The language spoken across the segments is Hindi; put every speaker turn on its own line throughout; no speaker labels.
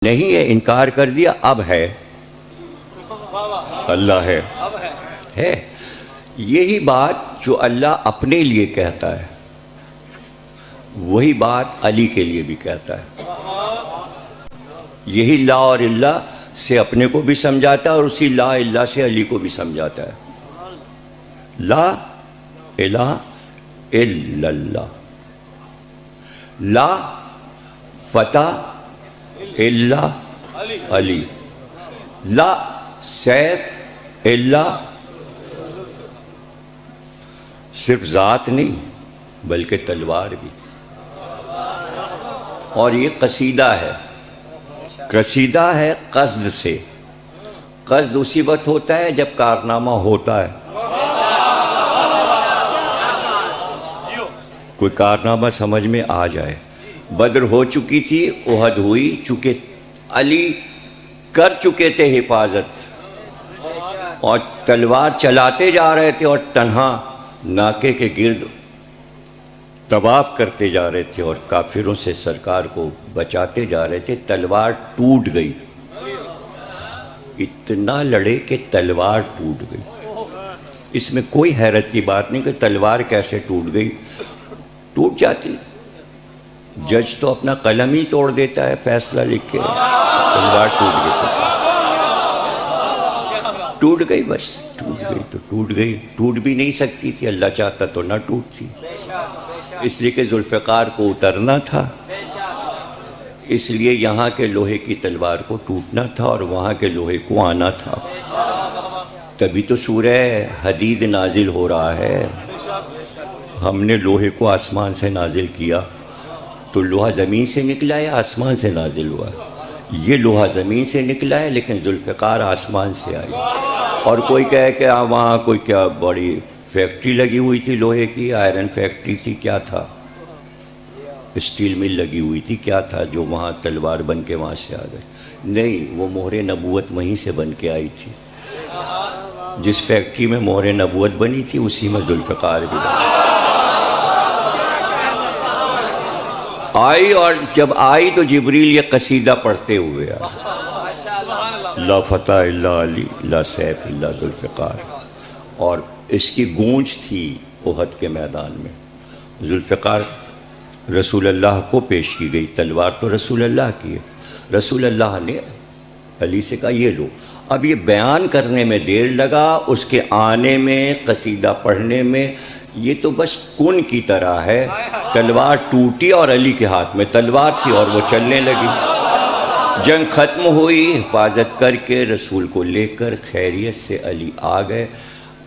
नहीं है, इनकार कर दिया, अब है, अल्लाह है। यही बात जो अल्लाह अपने लिए कहता है वही बात अली के लिए भी कहता है। यही ला और इल्ला से अपने को भी समझाता है और उसी ला इल्ला से अली को भी समझाता है। ला इलाहा इल्लल्लाह, ला फता इल्ला अली, ला सैफ इल्ला, सिर्फ जात नहीं बल्कि तलवार भी। और ये कसीदा है, कसीदा है कस्द से। कस्द उसी वक्त होता है जब कारनामा होता है। कोई कारनामा समझ में आ जाए। बद्र हो चुकी थी, उहद हुई, चूंकि अली कर चुके थे हिफाजत और तलवार चलाते जा रहे थे और तन्हा नाके के गिर्द तवाफ करते जा रहे थे और काफिरों से सरकार को बचाते जा रहे थे। तलवार टूट गई, इतना लड़े कि तलवार टूट गई। इसमें कोई हैरत की बात नहीं कि तलवार कैसे टूट गई। टूट जाती, जज तो अपना कलम ही तोड़ देता है फैसला लिख के। तलवार टूट गई, टूट गई, बस टूट गई तो टूट गई। टूट भी नहीं सकती थी, अल्लाह चाहता तो ना टूटती, इसलिए कि जुल्फ़िकार को उतरना था, इसलिए यहाँ के लोहे की तलवार को टूटना था और वहाँ के लोहे को आना था। तभी तो सूरह हदीद नाजिल हो रहा है। हमने लोहे को आसमान से नाजिल किया तो लोहा ज़मीन से निकला है, आसमान से नाजिल हुआ। ये लोहा ज़मीन से निकला है लेकिन जुल्फ़िकार आसमान से आई। और कोई कहे कि वहाँ कोई क्या बड़ी फैक्ट्री लगी हुई थी लोहे की, आयरन फैक्ट्री थी, क्या था, स्टील मिल लगी हुई थी, क्या था जो वहाँ तलवार बन के वहाँ से आ गई। नहीं, वो मोहरे नबूवत वहीं से बन के आई थी। जिस फैक्ट्री में मोहरे नबूवत बनी थी उसी में जुल्फ़िकार भी आई। और जब आई तो जिब्रील ये कसीदा पढ़ते हुए आए, ला फता इल्ला अली, ला सैफ इल्ला जुल्फ़िकार। और इसकी गूंज थी उहद के मैदान में। जुल्फ़िकार रसूल अल्लाह को पेश की गई, तलवार तो रसूल अल्लाह की है। रसूल अल्लाह ने अली से कहा ये लो। अब ये बयान करने में देर लगा, उसके आने में, कसीदा पढ़ने में, ये तो बस कुन की तरह है। तलवार टूटी और अली के हाथ में तलवार थी और वो चलने लगी। जंग ख़त्म हुई, हिफाजत करके रसूल को लेकर खैरियत से अली आ गए।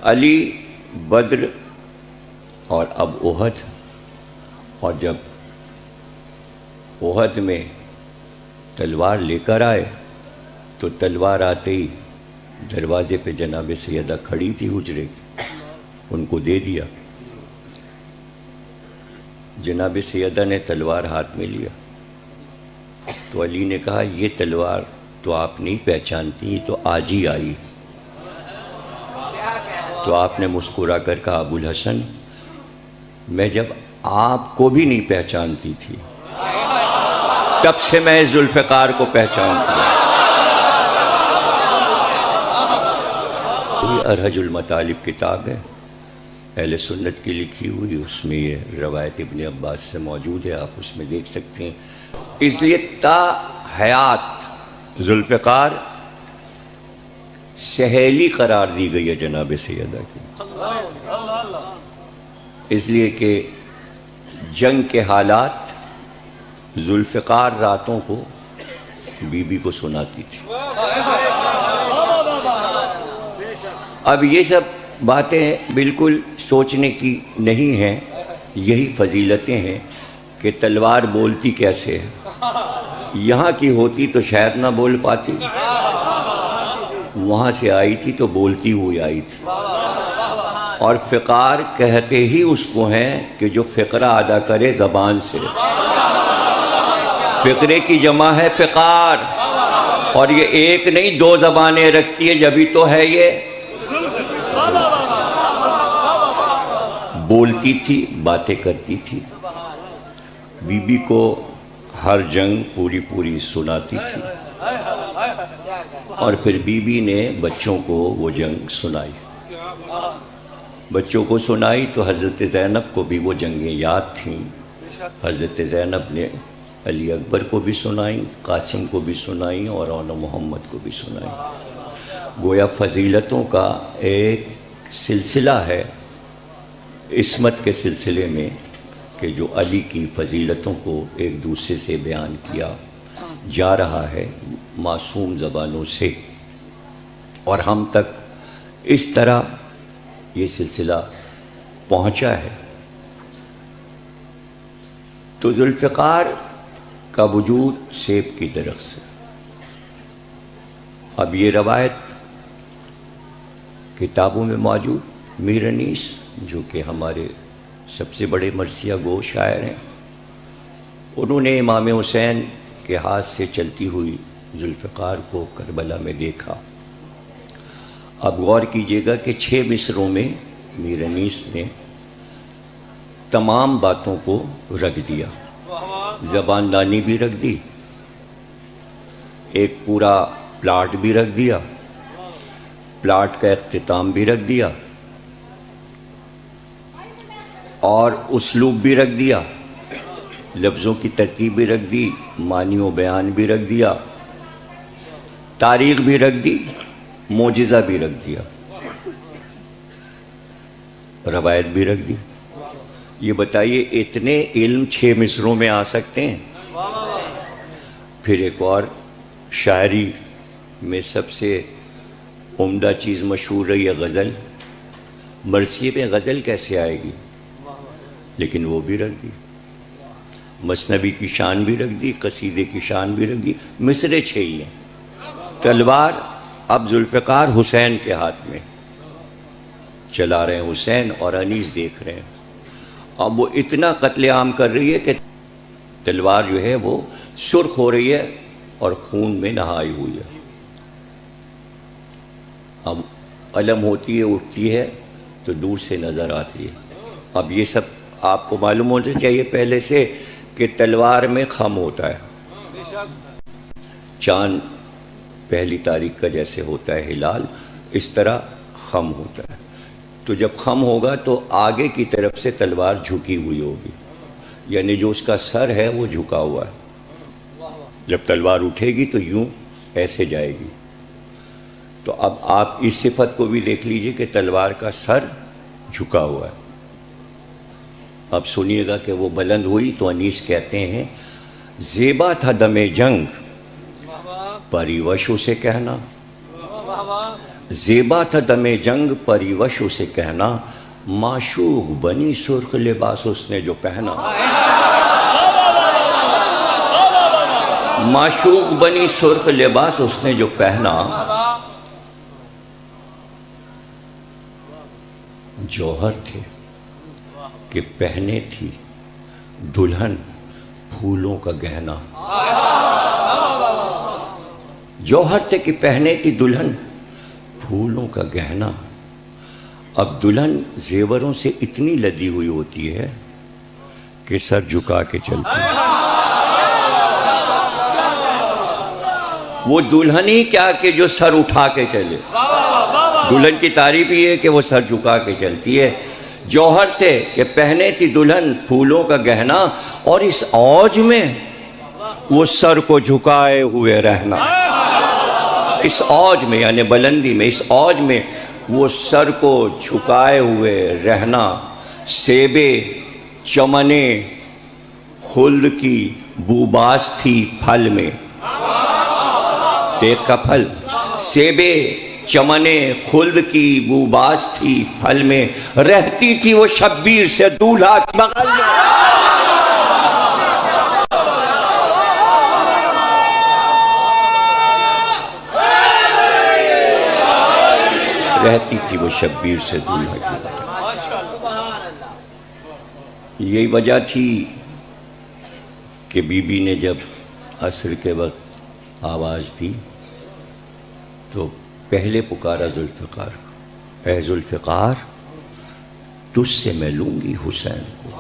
अली बद्र और अब उहद। और जब उहद में तलवार लेकर आए तो तलवार आते ही दरवाजे पे जनाब सैयदा खड़ी थी हुजरे की, उनको दे दिया। जनाब सैयदा ने तलवार हाथ में लिया तो अली ने कहा ये तलवार तो आप नहीं पहचानती, तो आज ही आई। तो आपने मुस्कुरा कर कहा अबुल हसन, मैं जब आपको भी नहीं पहचानती थी तब से मैं इस जुल्फ़िकार को पहचानती हूँ। अरहजुल मतालिब किताब है अहले सुन्नत की लिखी हुई, उसमें ये रवायत इब्न अब्बास से मौजूद है, आप उसमें देख सकते हैं। इसलिए ता हयात जुल्फ़िकार सहेली करार दी गई है जनाब सैयदा की, इसलिए कि जंग के हालात जुल्फ़िकार रातों को बीबी को सुनाती थी। अब ये सब बातें बिल्कुल सोचने की नहीं हैं, यही फजीलतें हैं कि तलवार बोलती कैसे है। यहाँ की होती तो शायद ना बोल पाती, वहाँ से आई थी तो बोलती हुई आई थी। और फ़िकार कहते ही उसको हैं कि जो फ़िक्रा अदा करे ज़बान से। फ़िक्रे की जमा है फ़िकार, और ये एक नहीं दो ज़बानें रखती है, जभी तो है ये बोलती थी, बातें करती थी। बीबी को हर जंग पूरी पूरी सुनाती थी। और फिर बीबी ने बच्चों को वो जंग सुनाई। बच्चों को सुनाई तो हज़रत ज़ैनब को भी वो जंगें याद थीं। हज़रत ज़ैनब ने अली अकबर को भी सुनाई, कासिम को भी सुनाई और औला मोहम्मद को भी सुनाई। गोया फजीलतों का एक सिलसिला है इस्मत के सिलसिले में कि जो अली की फजीलतों को एक दूसरे से बयान किया जा रहा है मासूम ज़बानों से, और हम तक इस तरह ये सिलसिला पहुंचा है। तो जुल्फ़िकार का वजूद सेब की दरख्त से। अब ये रवायत किताबों में मौजूद, मीर अनीस जो कि हमारे सबसे बड़े मरसिया गो शायर हैं, उन्होंने इमाम हुसैन के हाथ से चलती हुई जुल्फ़िकार को करबला में देखा। अब गौर कीजिएगा कि 6 मिसरों में मीर अनीस ने तमाम बातों को रख दिया, ज़बानदानी भी रख दी, एक पूरा प्लाट भी रख दिया, प्लाट का इख्तिताम भी रख दिया, और उसलूब भी रख दिया, लफ्ज़ों की तरतीब भी रख दी, मानी व बयान भी रख दिया, तारीख़ भी रख दी, मोजिज़ा भी रख दिया, रवायत भी रख दी। ये बताइए इतने इल्म 6 मिसरों में आ सकते हैं? फिर एक और शायरी में सबसे उम्दा चीज़ मशहूर रही है गज़ल। मरसिए में गज़ल कैसे आएगी, लेकिन वो भी रख दी, मसनवी की शान भी रख दी, कसीदे की शान भी रख दी, मिसरे 6 ही हैं। तलवार अब जुल्फ़िकार हुसैन के हाथ में चला रहे हैं, हुसैन और अनीस देख रहे हैं। अब वो इतना कत्लेआम कर रही है कि तलवार जो है वो सुर्ख हो रही है और खून में नहाई हुई है। अब अलम होती है, उठती है तो दूर से नज़र आती है। अब ये सब आपको मालूम होना चाहिए पहले से कि तलवार में खम होता है। चांद पहली तारीख का जैसे होता है हिलाल, इस तरह खम होता है। तो जब खम होगा तो आगे की तरफ से तलवार झुकी हुई होगी, यानी जो उसका सर है वो झुका हुआ है। जब तलवार उठेगी तो यूं ऐसे जाएगी। तो अब आप इस सिफत को भी देख लीजिए कि तलवार का सर झुका हुआ है। अब सुनिएगा कि वो बुलंद हुई तो अनीस कहते हैं, ज़ेबा था दमे जंग परिवश उसे कहना, ज़ेबा था दमे जंग परिवश उसे कहना, माशूक बनी सुर्ख लिबास उसने जो पहना। माशूक बनी सुर्ख लिबास उसने जो पहना, जौहर थे कि पहने थी दुल्हन फूलों का गहना। जौहर थे कि पहने थी दुल्हन फूलों का गहना। अब दुल्हन जेवरों से इतनी लदी हुई होती है कि सर झुका के चलती है। वो दुल्हन ही क्या कि जो सर उठा के चले। दुल्हन की तारीफ ही है कि वो सर झुका के चलती है। जौहर थे कि पहने थी दुल्हन फूलों का गहना, और इस औज में वो सर को झुकाए हुए रहना। इस औज में यानी बुलंदी में, इस औज में वो सर को झुकाए हुए रहना। सेबे चमने खुल्द की बूबास थी फल में। तेग का फल। सेबे चमने खुल्द की बूबास थी फल में, रहती थी वो शब्बीर से दूल्हा की बगल में। रहती थी वो शब्बीर से दूल्हा की बगल में। यही वजह थी कि बीबी ने जब असर के वक्त आवाज़ दी तो पहले पुकारा जुल्फ़िकार, ऐ जुल्फ़िकार तुझसे मैं लूंगी हुसैन को।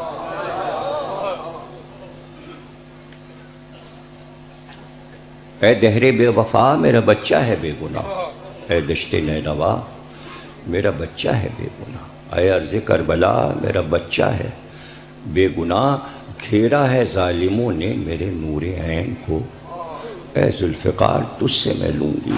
ए दहरे बेवफा मेरा बच्चा है बेगुनाह, ए दश्ते नैनवा मेरा बच्चा है बेगुनाह, ए अर्ज़ करबला मेरा बच्चा है बेगुनाह। घेरा है जालिमों ने मेरे नूरे ऐन को, ए जुल्फ़िकार तुझसे मैं लूँगी।